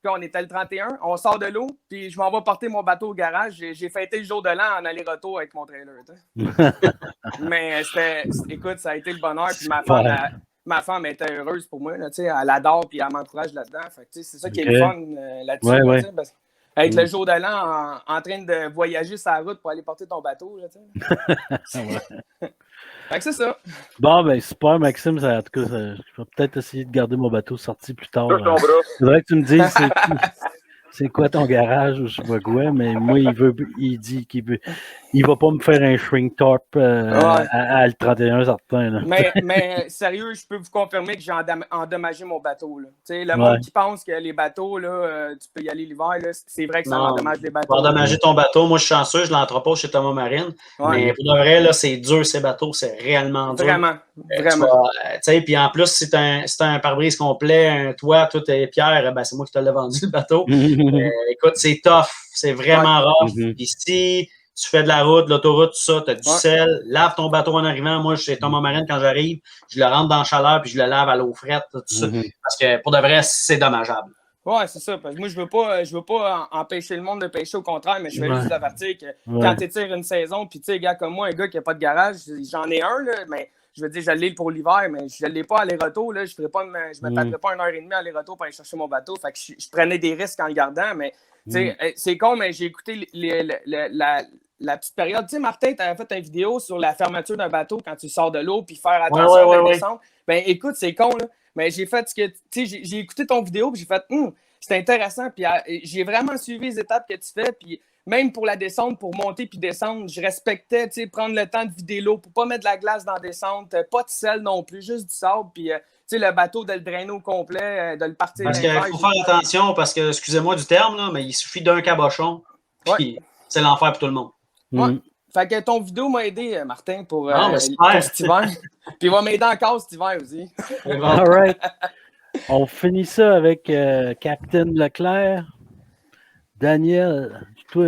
quand on était le 31, on sort de l'eau, puis je m'en vais porter mon bateau au garage. J'ai fêté le jour de l'an en aller-retour avec mon trailer. Mais écoute, ça a été le bonheur. Puis ma femme était heureuse pour moi. Là, elle adore, puis elle m'encourage là-dedans. Fait, c'est ça qui est le fun là-dessus. Ouais. Avec le jour de l'an en train de voyager sur la route pour aller porter ton bateau. Là, fait que c'est ça. Bon, ben super, Maxime. En tout cas, je vais peut-être essayer de garder mon bateau sorti plus tard. Touche ton bras. Il faudrait que tu me dises c'est quoi ton garage ou je sais pas quoi, mais moi, il dit qu'il veut. Il va pas me faire un shrink torp à le 31 certain. Là. Mais sérieux, je peux vous confirmer que j'ai endommagé mon bateau. Là. Le monde qui pense que les bateaux, là, tu peux y aller l'hiver, là, c'est vrai que ça endommage les bateaux. Tu vas endommager ton bateau. Moi, je suis chanceux, je l'entrepose chez Thomas Marine. Mais pour de vrai, là, c'est dur, ces bateaux. C'est réellement dur. Vraiment. Puis en plus, si tu as un pare-brise complet, un toit, tout est pierre, ben, c'est moi qui te l'ai vendu, le bateau. Écoute, c'est tough. C'est vraiment rough. Puis si tu fais de la route, de l'autoroute, tout ça, tu as du sel, lave ton bateau en arrivant. Moi, chez Thomas Marine, quand j'arrive, je le rentre dans la chaleur puis je le lave à l'eau frette, tout ça. Parce que pour de vrai, c'est dommageable. Ouais, c'est ça. Parce que moi, je veux pas empêcher le monde de pêcher, au contraire, mais je vais juste avertir que quand tu tires une saison, puis tu sais, un gars comme moi, un gars qui n'a pas de garage, j'en ai un, là, mais je veux dire, je l'ai pour l'hiver, mais je ne l'ai pas aller-retour. Là, je ne me taperais pas 1h30 aller-retour pour aller chercher mon bateau. Fait que je prenais des risques en le gardant, mais c'est con, mais j'ai écouté la petite période. Tu sais, Martin, tu avais fait une vidéo sur la fermeture d'un bateau quand tu sors de l'eau puis faire attention à la descente. Ben écoute, c'est con, là. Mais j'ai fait ce que. Tu sais, j'ai écouté ton vidéo puis j'ai fait c'est intéressant. Puis j'ai vraiment suivi les étapes que tu fais. Puis même pour la descente, pour monter puis descendre, je respectais, tu sais, prendre le temps de vider l'eau pour pas mettre de la glace dans la descente, pas de sel non plus, juste du sable. Puis tu sais, le bateau, de le drainer au complet, de le partir. Parce qu'il faut faire attention, parce que, excusez-moi du terme, là, mais il suffit d'un cabochon. Puis c'est l'enfer pour tout le monde. Ouais. Fait que ton vidéo m'a aidé, Martin, pour cet hiver. Puis il va m'aider encore cet hiver aussi. All right. On finit ça avec Captain Leclerc. Daniel, toi,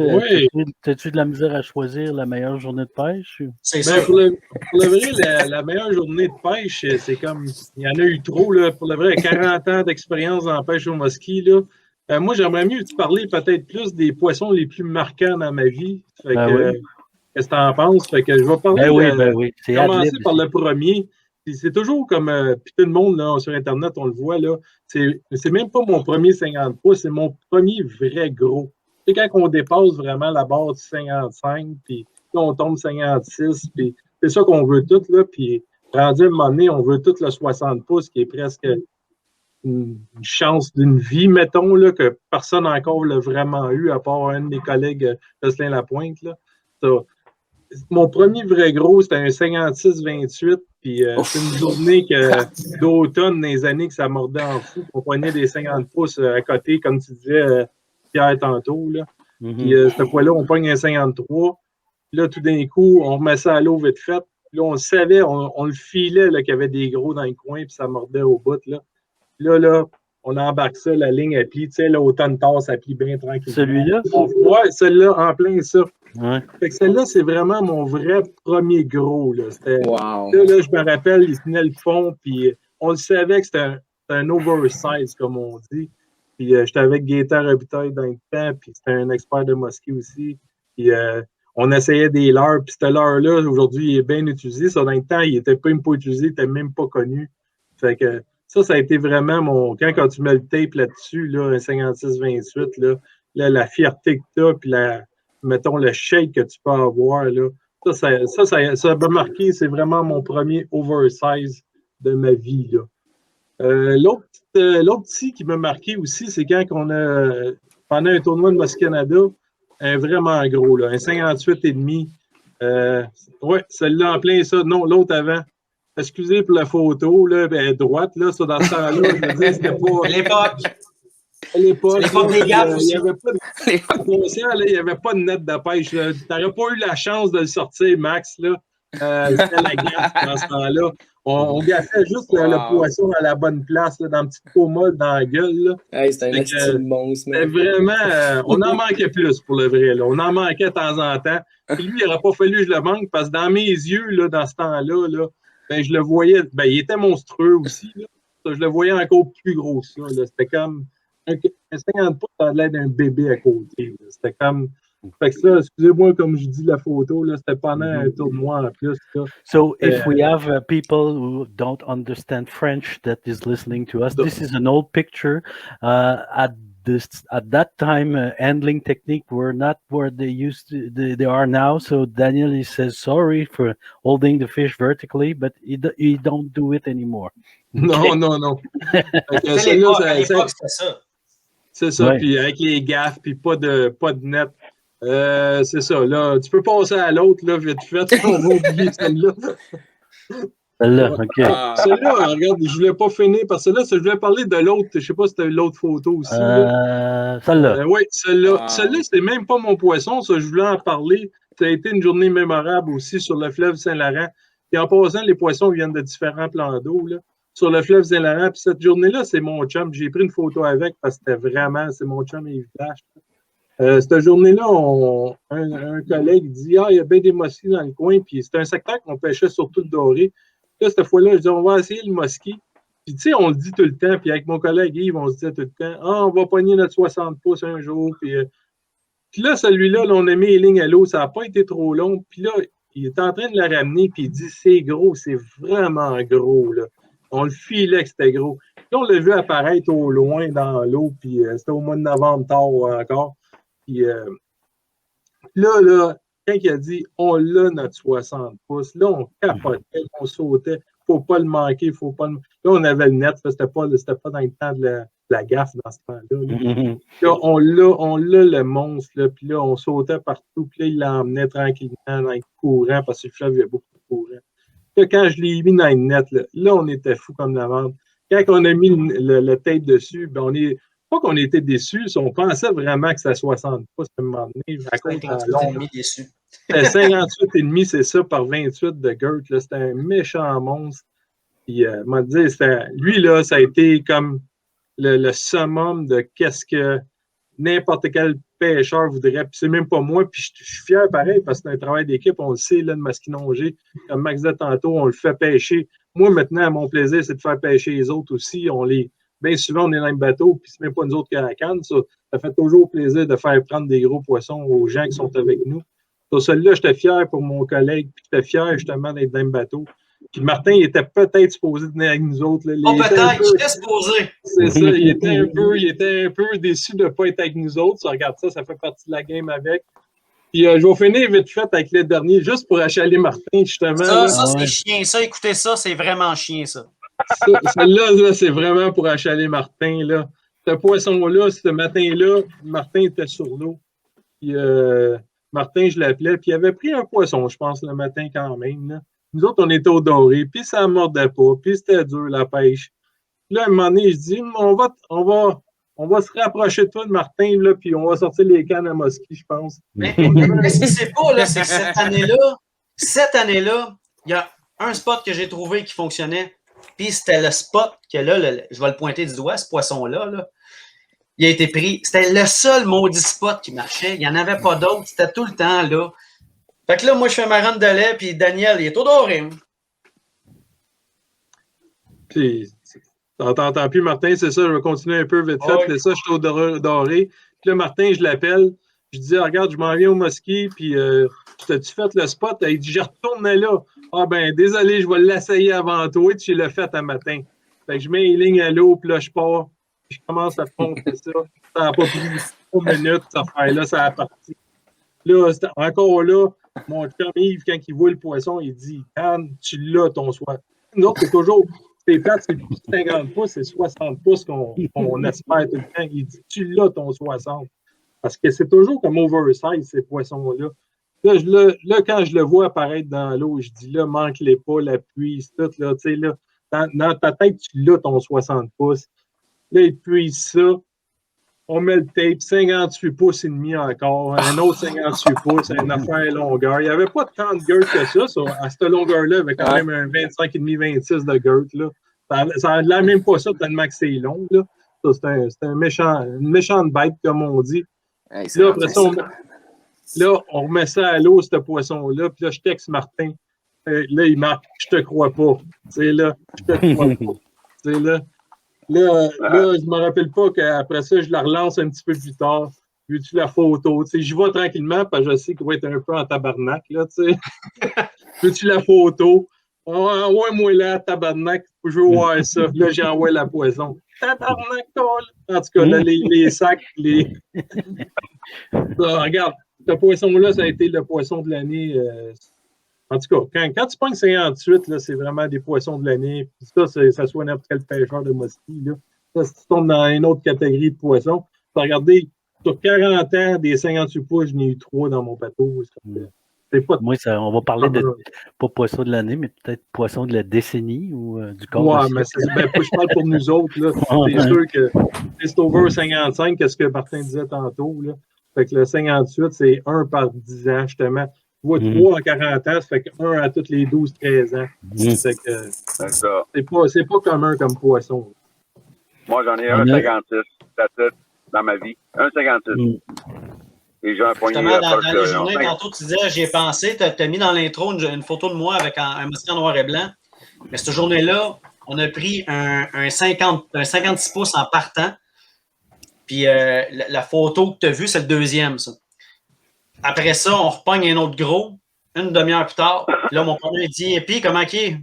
as-tu de la misère à choisir la meilleure journée de pêche? C'est ça. Pour le vrai, la meilleure journée de pêche, c'est comme, il y en a eu trop, là, pour le vrai, 40 ans d'expérience en pêche au musky, là. Moi, j'aimerais mieux te parler peut-être plus des poissons les plus marquants dans ma vie. Fait qu'est-ce que tu en penses? Fait que je vais parler commencer par le premier. C'est toujours comme puis tout le monde là, sur Internet, on le voit, là. C'est même pas mon premier 50 pouces, c'est mon premier vrai gros. Tu sais, quand on dépasse vraiment la barre du 55, puis là, on tombe 56, puis c'est ça qu'on veut tout, là. Puis rendu à un moment donné, on veut tout le 60 pouces, qui est presque une chance d'une vie, mettons, là, que personne encore l'a vraiment eu, à part un de mes collègues, Jocelyn Lapointe, là. Ça, mon premier vrai gros, c'était un 56-28, puis c'est une journée d'automne dans les années que ça mordait en fou. On poignait des 50 pouces à côté, comme tu disais, Pierre, tantôt. Là. Puis cette fois-là, on pogne un 53. Puis là, tout d'un coup, on remet ça à l'eau vite fait. Puis là, on le savait, on le filait qu'il y avait des gros dans le coin, puis ça mordait au bout. Là, on embarque ça, la ligne à pli. Tu sais, là, autant de tasse, ça plie bien tranquille. Celui-là? Ouais, celui-là, en plein ça. Ouais. Fait que celle-là, c'est vraiment mon vrai premier gros. Là, wow. Là, je me rappelle, il tenait le fond, puis on le savait que c'était un oversize, comme on dit. Puis j'étais avec Gaétan Robitaille dans le temps, puis c'était un expert de musky aussi. Puis on essayait des leurres, puis ce leurre-là, aujourd'hui, il est bien utilisé. Ça, dans le temps, il n'était même pas utilisé, il n'était même pas connu. Fait que ça a été vraiment mon... Quand tu mets le tape là-dessus, là, un 56-28, là, la fierté que tu as, puis mettons le shake que tu peux avoir, là, ça m'a marqué. C'est vraiment mon premier oversize de ma vie, là. L'autre petit qui m'a marqué aussi, c'est quand on a, pendant un tournoi de Musky Canada, un vraiment gros, là, un 58,5. Ouais, celle-là en plein ça. Non, l'autre avant. Excusez pour la photo, là, droite, là, ça, dans ce temps-là, je veux dire, c'était pas... À l'époque. À l'époque, des gaffes aussi. Il n'y avait pas de net de pêche. Tu n'aurais pas eu la chance de le sortir, Max, là. C'était la gaffe dans ce temps-là. On gaffait juste le poisson à la bonne place, là, dans une petite peau molle dans la gueule. Là. Hey, c'était un style monstre. C'était vraiment... on en manquait plus, pour le vrai. Là. On en manquait de temps en temps. Puis lui, il n'aurait pas fallu que je le manque, parce que dans mes yeux, là, dans ce temps-là, là, ben, je le voyais... Ben, il était monstrueux aussi. Là. Je le voyais encore plus gros que ça. Là. C'était comme... Un 50 pouces, ça a l'air d'un bébé à côté. Là. C'était comme... Fait que ça, excusez-moi, comme je dis la photo, là, c'était pendant un tournoi en plus. Là. So if we have people who don't understand French that is listening to us, this is an old picture. At that time, handling technique were not where they are now. So Daniel, he says sorry for holding the fish vertically, but he don't do it anymore. Non, non, non. À l'époque, c'était ça. C'est ça, ouais. Puis avec les gaffes, puis pas de net. C'est ça, là. Tu peux passer à l'autre, là, vite fait. On va oublier celle-là. Celle-là, OK. Celle-là, regarde, je ne voulais pas finir parce que là, je voulais parler de l'autre. Je ne sais pas si c'était l'autre photo aussi. Celle-là. Oui, celle-là. Celle-là, c'était même pas mon poisson. Ça, je voulais en parler. Ça a été une journée mémorable aussi sur le fleuve Saint-Laurent. Et en passant, les poissons viennent de différents plans d'eau, là. Sur le fleuve Saint-Laurent. Puis cette journée-là, c'est mon chum. J'ai pris une photo avec parce que c'était vraiment, c'est mon chum Yves Flash. Cette journée-là, un collègue dit « Ah, il y a bien des mosquées dans le coin. » Puis c'était un secteur qu'on pêchait surtout le doré. Là, cette fois-là, je dis « On va essayer le mosquée. » Puis tu sais, on le dit tout le temps. Puis avec mon collègue Yves, on se dit tout le temps « Ah, on va pogner notre 60 pouces un jour. » Puis là, celui-là, là, on a mis les lignes à l'eau. Ça n'a pas été trop long. Puis là, il est en train de la ramener. Puis il dit « C'est gros, c'est vraiment gros. » là. On le filait que c'était gros. Là, on l'a vu apparaître au loin dans l'eau. Puis c'était au mois de novembre tard encore. Puis là, quand il a dit « On l'a, notre 60 pouces », là, on capotait, on sautait. Il ne faut pas le manquer, faut pas le... Là, on avait le net, c'était pas dans le temps de la gaffe dans ce temps-là. Là, on l'a, le monstre, là, puis là, on sautait partout, puis là, il l'emmenait tranquillement dans le courant, parce que le fleuve, il y a beaucoup de courant. Là, quand je l'ai mis dans le net, là on était fous comme la merde. Quand on a mis le tape dessus, ben on est... Pas qu'on était déçus, on pensait vraiment que c'était 60 pouces à un moment donné. C'était 58,5 déçus. C'était 58,5, c'est ça, par 28 de Gert. C'était un méchant monstre. Puis, m'a dit, lui, là, ça a été comme le summum de qu'est-ce que n'importe quel pêcheur voudrait. Puis c'est même pas moi. Puis je suis fier pareil parce que c'est un travail d'équipe. On le sait, là, de masquinongé. Comme Max disait tantôt, on le fait pêcher. Moi, maintenant, mon plaisir, c'est de faire pêcher les autres aussi. Bien souvent, on est dans le bateau, puis c'est même pas nous autres qui à la canne. Ça fait toujours plaisir de faire prendre des gros poissons aux gens qui sont avec nous. Sur celui-là, j'étais fier pour mon collègue, puis j'étais fier justement d'être dans le bateau. Puis Martin, il était peut-être supposé venir avec nous autres. Là. Peut-être, j'étais supposé. C'est ça, il était un peu déçu de ne pas être avec nous autres. Ça, regarde ça fait partie de la game avec. Puis je vais finir vite fait avec les derniers, juste pour achaler Martin, justement. Ça c'est chien, ça. Écoutez ça, c'est vraiment chien, ça. Celle-là, c'est vraiment pour achaler Martin. Là. Ce poisson-là, ce matin-là, Martin était sur l'eau. Puis Martin, je l'appelais, puis il avait pris un poisson, je pense, le matin quand même. Là. Nous autres, on était au doré, puis ça ne mordait pas, puis c'était dur, la pêche. Puis là, à un moment donné, je dis, on va se rapprocher de toi, de Martin, là, puis on va sortir les cannes à Mosquée, je pense. Mais ce qui c'est pas, là, c'est que cette année-là, il y a un spot que j'ai trouvé qui fonctionnait. Puis c'était le spot que là, je vais le pointer du doigt, ce poisson-là, là, il a été pris. C'était le seul maudit spot qui marchait. Il n'y en avait pas d'autres. C'était tout le temps là. Fait que là, moi, je fais ma rente de lait, puis Daniel, il est au doré. Puis, T'entends plus, Martin, c'est ça, je vais continuer un peu vite fait. Puis ça, je suis au doré. Puis là, Martin, je l'appelle. Je dis, regarde, je m'en viens au Muskie, puis t'as-tu fait le spot? Il dit, je retourne là. Ah ben, désolé, je vais l'essayer avant toi. Tu l'as fait un matin. Fait que je mets les lignes à l'eau, puis là, je pars. Puis je commence à poncer ça. Ça n'a pas pris 3 minutes, cette affaire-là, ça a parti. Là, encore là, mon chum Yves, quand il voit le poisson, il dit, Anne, tu l'as ton soir. Nous autres, c'est toujours, c'est plate, c'est plus 50 pouces, c'est 60 pouces qu'on espère tout le temps. Il dit, tu l'as ton 60. Parce que c'est toujours comme oversize, ces poissons-là. Là, quand je le vois apparaître dans l'eau, je dis, là, manque-les pas, l'appui, c'est tout, là, tu sais, là, dans ta tête, tu l'as ton 60 pouces. Là, il puise ça. On met le tape, 58 pouces et demi encore, un autre 58 pouces, une affaire longueur. Il n'y avait pas tant de girth que ça. À cette longueur-là, il y avait quand même un 25,5-26 de girth. Là. Ça n'a même pas ça tellement que c'est long. Là. C'est une méchante bête, comme on dit. Hey, là, après ça, on remet ça à l'eau, ce poisson-là. Puis là, je texte Martin. Là, il marque « Je te crois pas ». C'est là, « Je te crois pas ». C'est là. Là, je ne me rappelle pas qu'après ça, je la relance un petit peu plus tard. Veux-tu la photo? J'y vais tranquillement parce que je sais qu'il va être un peu en tabarnak. Là, veux-tu la photo? Envoie-moi là, tabarnak. Je veux voir ça. Là, j'envoie la poisson. Tabarnak, en tout cas, là, les sacs, Là, regarde, ce poisson-là, ça a été le poisson de l'année. En tout cas, quand tu pognes 58, là, c'est vraiment des poissons de l'année. Ça soit n'importe quel pêcheur de muskie. Là. Ça, si tu tombes dans une autre catégorie de poissons, regardez, sur 40 ans, des 58 pouces, j'en ai eu 3 dans mon bateau. C'est pas Moi, on va parler de, pas poisson de l'année, mais peut-être poisson de la décennie ou du corps. Ouais, mais je parle pour nous autres. Là. C'est sûr que c'est over 55, qu'est-ce que Martin disait tantôt. Là. Fait que le 58, c'est 1 par 10 ans, justement. Tu vois, 3 en 40 ans, ça fait qu'un à tous les 12-13 ans. C'est ça. C'est pas commun comme poisson. Moi, j'en ai 1,56 dans ma vie. 1,56. Et j'ai un poignet. Justement, dans les journées, tantôt, tu disais, j'y ai pensé, tu as mis dans l'intro une photo de moi avec un musqué en noir et blanc. Mais cette journée-là, on a pris un 56 pouces en partant. Puis la photo que tu as vue, c'est le deuxième, ça. Après ça, on repogne un autre gros, une demi-heure plus tard. Puis là, mon partenaire dit, et puis, comment qu'il est?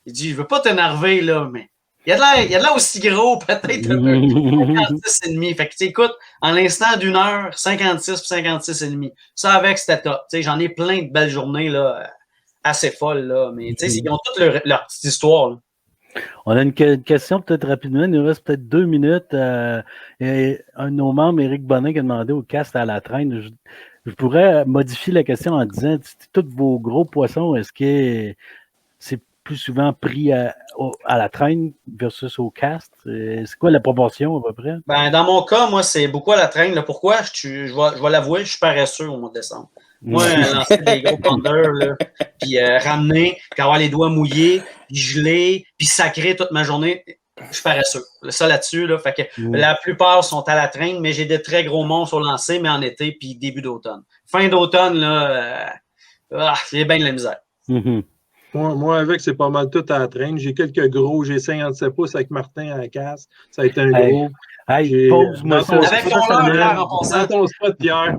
Il dit, je veux pas t'énerver, là, mais il y a de l'air aussi gros, peut-être un peu. 56,5. Fait que, tu écoutes, en l'instant d'une heure, 56 puis 56,5. Ça, avec, c'était top. Tu sais, j'en ai plein de belles journées, là, assez folles, là. Mais, tu sais, ils ont toutes leur petite histoire, là. On a une question peut-être rapidement. Il nous reste peut-être 2 minutes. Et un de nos membres, Éric Bonin, qui a demandé au cast à la traîne. Je pourrais modifier la question en disant, tous vos gros poissons, est-ce que c'est plus souvent pris à la traîne versus au cast? C'est quoi la proportion à peu près? Ben, dans mon cas, moi, c'est beaucoup à la traîne. Là. Pourquoi? Je vais l'avouer, je suis paresseux au mois de décembre. Moi, lancer des gros pendeurs, là, puis ramener, puis avoir les doigts mouillés, puis geler, puis sacrer toute ma journée, je suis paresseux. Ça là-dessus, là, fait que la plupart sont à la traîne, mais j'ai des très gros monstres au lancer, mais en été, puis début d'automne. Fin d'automne, là, j'ai bien de la misère. Moi, avec, c'est pas mal tout à la traîne. J'ai quelques gros, j'ai 57 pouces avec Martin à la casse. Ça a été un gros. Hey, pose-moi ça. Avec ton spot, Pierre.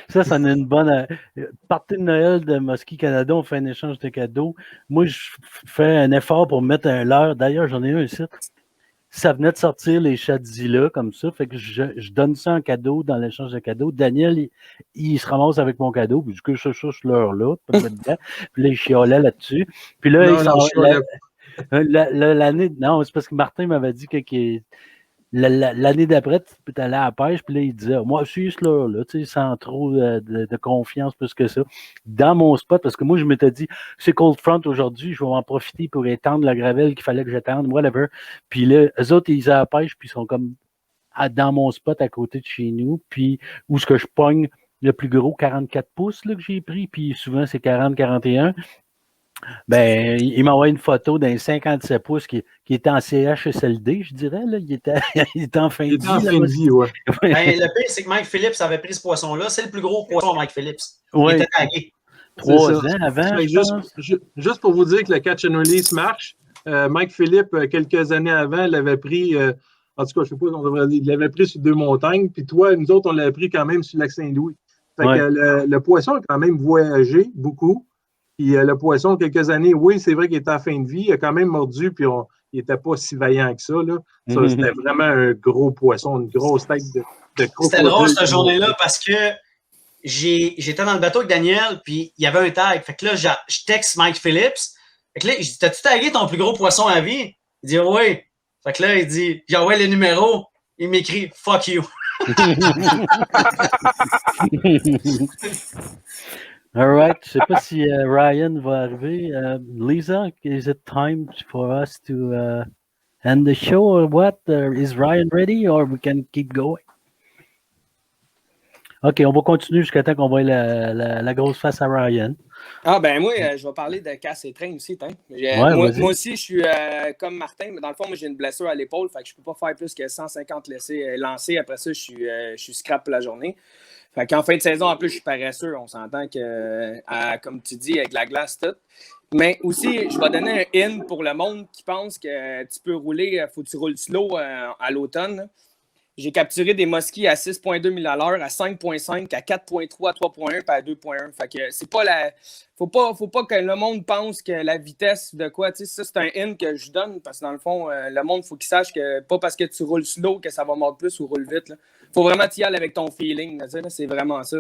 Ça en est une bonne. Partie de Noël de Muskie Canada, on fait un échange de cadeaux. Moi, je fais un effort pour mettre un leurre. D'ailleurs, j'en ai un ici. Ça venait de sortir les Shadzilla comme ça. Fait que je donne ça en cadeau dans l'échange de cadeaux. Daniel, il se ramasse avec mon cadeau. Puis je cherche leurre-là. Puis là, il chiolait là-dessus. Puis là, l'année. Non, c'est parce que Martin m'avait dit que l'année d'après, tu peux aller à la pêche, puis là, il disait, moi, je suis là, tu sais, sans trop de confiance plus que ça. Dans mon spot, parce que moi, je m'étais dit, c'est Cold Front aujourd'hui, je vais en profiter pour étendre la gravelle qu'il fallait que j'étende, whatever. Puis là, eux autres, ils à la pêche, puis ils sont comme dans mon spot à côté de chez nous, puis où est-ce que je pogne le plus gros 44 pouces là, que j'ai pris, puis souvent, c'est 40-41. Ben, il m'a envoyé une photo d'un 57 pouces qui était en CHSLD, je dirais. Là. Il était en fin de vie. Il était en fin de vie, ouais. Ben, le pire, c'est que Mike Phillips avait pris ce poisson-là. C'est le plus gros poisson, Mike Phillips. Ouais. Il était tagué. 3 ans avant, juste pour vous dire que le catch and release marche, Mike Philippe, quelques années avant, l'avait pris, en tout cas, je ne sais pas, il l'avait pris sur 2 montagnes, puis toi, nous autres, on l'avait pris quand même sur le lac Saint-Louis. Fait que le poisson a quand même voyagé beaucoup. Puis le poisson, quelques années, oui, c'est vrai qu'il était à fin de vie, il a quand même mordu, puis il n'était pas si vaillant que ça. Là. Ça, c'était vraiment un gros poisson, une grosse tête de crocodile. C'était drôle cette journée-là parce que j'étais dans le bateau avec Daniel, puis il y avait un tag. Fait que là, je texte Mike Phillips. Fait que là, je dis, t'as-tu tagué ton plus gros poisson à vie? Il dit, oui. Fait que là, il dit, j'envoie le numéro. Il m'écrit, fuck you. All right. Je ne sais pas si Ryan va arriver. Lisa, is it time for us to end the show or what? Is Ryan ready or we can keep going? OK, on va continuer jusqu'à temps qu'on voit la grosse face à Ryan. Ah, ben moi, je vais parler de casse et train aussi. Moi aussi, je suis comme Martin, mais dans le fond, moi, j'ai une blessure à l'épaule, fait que je ne peux pas faire plus que 150 lancés. Après ça, je suis scrap pour la journée. Fait qu'en fin de saison, en plus, je suis paresseux. On s'entend que, comme tu dis, avec la glace, tout. Mais aussi, je vais donner un in pour le monde qui pense que tu peux rouler, faut que tu roules slow à l'automne. J'ai capturé des muskies à 6,2 000 à l'heure, à 5,5, à 4,3, à 3,1 et à 2,1. Fait que c'est pas la. Faut pas que le monde pense que la vitesse de quoi. Tu sais, ça, c'est un in que je donne parce que dans le fond, le monde, il faut qu'il sache que pas parce que tu roules slow que ça va mordre plus ou roule vite. Là. Faut vraiment t'y aller avec ton feeling. Là, c'est vraiment ça.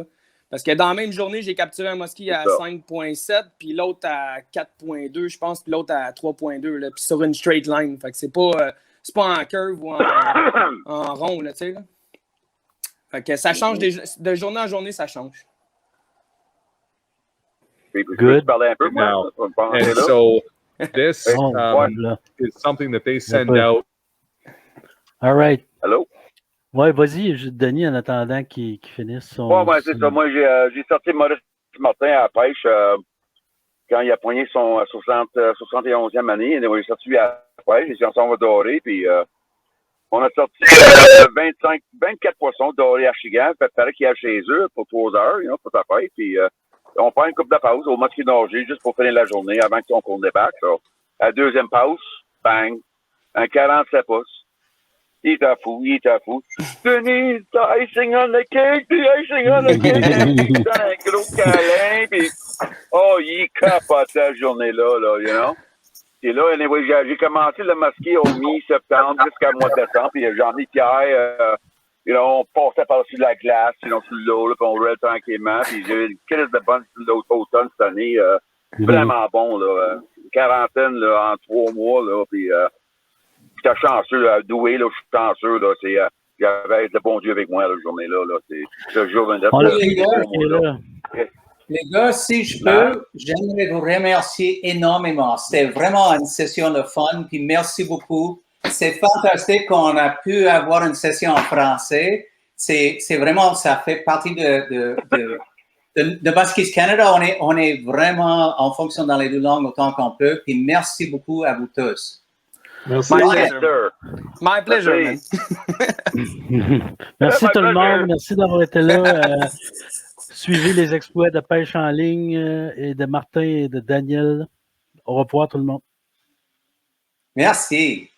Parce que dans la même journée, j'ai capturé un muskie à 5,7, puis l'autre à 4,2, je pense, puis l'autre à 3,2, puis sur une straight line. Fait que c'est pas en curve ou en rond, là, tu sais. Là. Fait que ça change de journée en journée, ça change. Good. Now, and so this is something that they send out. All right. Hello? Ouais, vas-y, Denis, en attendant qu'il finisse son... Ouais, c'est ça. Moi, j'ai sorti Maurice Martin à la pêche quand il a poigné son 71e année. Il est sorti à la pêche, il s'est ensemble doré, puis on a sorti 24 poissons dorés à Chigan. Fait paraît qu'il y a chez eux pour 3 heures, pour ta pêche, puis on prend une coupe de pause au Musky Nager juste pour finir la journée avant qu'on débarque. So. À la deuxième pause, bang, un 47 pouces. Il était fou. Denis, the icing on the cake, un gros câlin, puis il capote cette journée-là, you know. Et là, anyway, j'ai commencé le musky au mi-septembre jusqu'à mois de décembre, puis Jean-Pierre, on passait par-dessus la glace, sur l'eau, puis on roulait tranquillement, puis j'ai eu une crise de bonne automne cette année, vraiment bon, là, une quarantaine là, en 3 mois, là, puis j'étais chanceux, doué, là, je suis chanceux, là, j'avais le bon Dieu avec moi, la journée-là, c'est ce jour-là. Les gars, si je peux, j'aimerais vous remercier énormément. C'était vraiment une session de fun, puis merci beaucoup. C'est fantastique qu'on a pu avoir une session en français. C'est vraiment, ça fait partie de Muskies Canada. On est vraiment en fonction dans les 2 langues autant qu'on peut. Puis merci beaucoup à vous tous. Merci. My pleasure, man. Merci tout le monde. Merci d'avoir été là. Suivez les exploits de pêche en ligne et de Martin et de Daniel. Au revoir tout le monde. Merci.